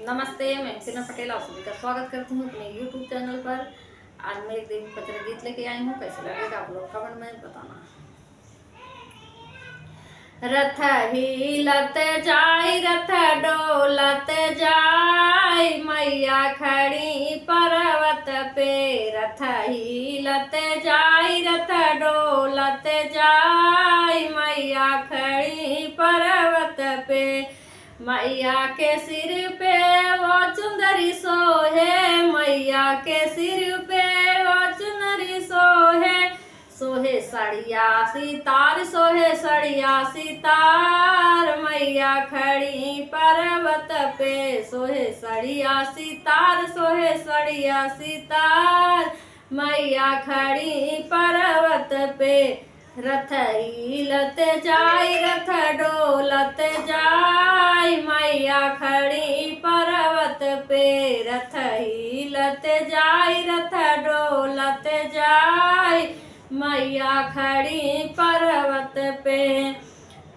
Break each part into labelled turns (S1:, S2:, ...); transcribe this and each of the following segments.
S1: नमस्ते, मैं हिना पटेल आप सभी का स्वागत करती हूँ अपने YouTube चैनल पर। आज मैं एक देवी पचरा गीत लेके आई हूँ, कैसे लगेगा आप लोग कमेंट में बताना। रथ हिलत जाई रथ डोलत जाई मैया खड़ी पर्वत पे। रथ हिलत जाई रथ डोलत जाई मैया खड़ी पर्वत पे। मैया के सिर पे वो चुंदरी सोहे, मैया के सिर पे वो चुंदरी सोहे। सोहे सड़िया सितार, सोहे सड़िया सितार मैया खड़ी पर्वत पे। सोहे सड़िया सितार, सोहे सड़िया सितार मैया खड़ी पर्वत पे। रथ हिलत जाई रथ डोलत जाई मैया खड़ी पर्वत पे। रथ हिलत जाई रथ डोलत जाई मैया खड़ी पर्वत पे।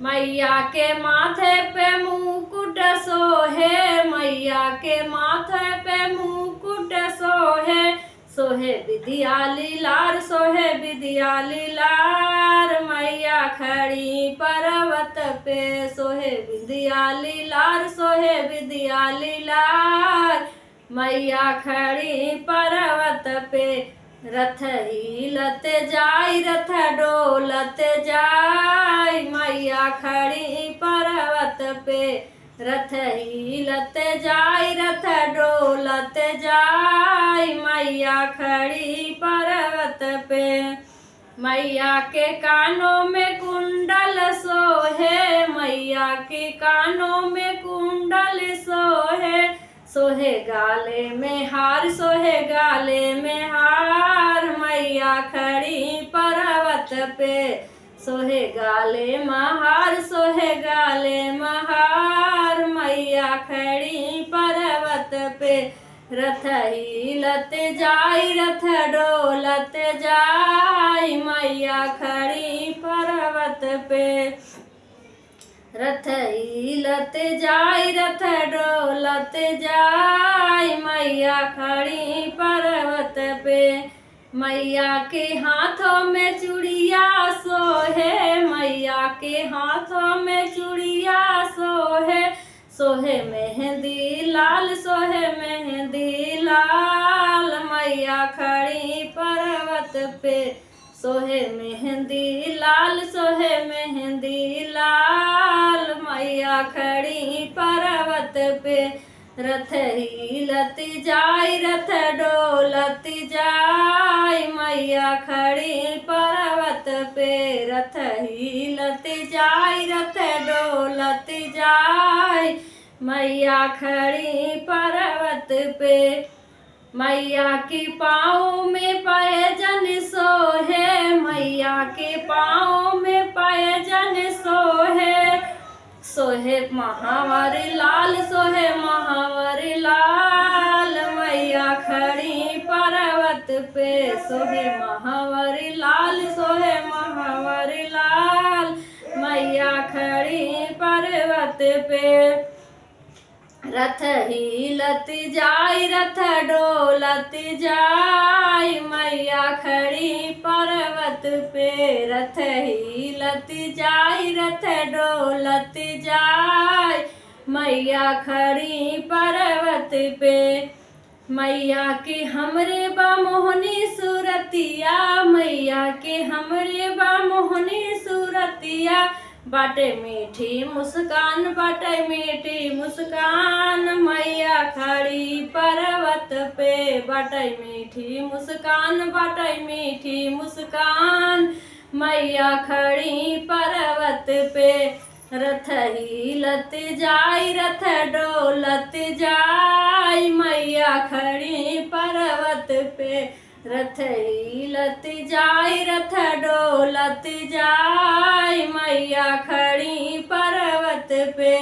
S1: मैया के माथे पे मुकुट सोहे, मैया के माथे पे मुकुट सोहे। सोहे विद्या लीलार, सोहे विद्या लीलार मैया खड़ी पर्वत पे। सोहे विद्या लीलार, सोहे विद्या लीलार मैया खड़ी पर्वत पे। रथ हिलत जाई रथ डोलत जाई मैया खड़ी पर्वत पे। रथ हिलत जाई रथ डोलत जाई मैया खड़ी पर्वत पे। मैया के कानों में कुंडल सोहे, मैया के कानों में कुंडल सोहे। सोहे गाले में हार, सोहे गाले में हार मैया खड़ी पर्वत पे। सोहे गाले महार, सोहे गाले महार मैया खड़ी पर्वत पे। रथ हिलत जाई रथ डोलत जाई मैया खड़ी पर्वत पे। रथ हिलत जाई रथ डोलत जाई मैया खड़ी पर्वत पे। मैया के हाथों में चूड़िया सोहे, मैया के हाथों में चूड़िया सोहे। सोहे मेहंदी लाल, सोहे मेहंदी लाल मैया खड़ी पर्वत पे। सोहे मेहंदी लाल, सोहे मेहंदी लाल मैया खड़ी पर्वत पे। रथ हिलत जाई रथ डोलत जाई मैया खड़ी पर्वत पे। रथ हिलत जाई रथ डोलत जाई मैया खड़ी पर्वत पे। मैया के पाँव में पैजन सोहे, मैया के पाँव में पैजन सोहे। सोहे महावर लाल, सोहे महावर लाल मैया खड़ी पर्वत पे। सोहे महावर लाल, सोहे महावर लाल मैया खड़ी पर्वत पे। रथ हिलत जाई रथ डोलत जाई मैया खड़ी पर्वत पे। रथ हिलत जाई रथ डोलत जाई मैया खड़ी पर्वत पे। मैया के हमरे बा मोहनी सूरतिया, मैया के हमरे बा मोहनी सूरतिया। बाटे मीठी मुस्कान, बाटे मीठी मुस्कान मैया खड़ी पर्वत पे। बाटे मीठी मुस्कान, बाटे मीठी मुस्कान मैया खड़ी पर्वत पे। रथ हिलत जाई रथ डोलत जाई मैया खड़ी पर्वत पे। रथ हिलत जाई रथ डोलत जाई मैया खड़ी पर्वत पे।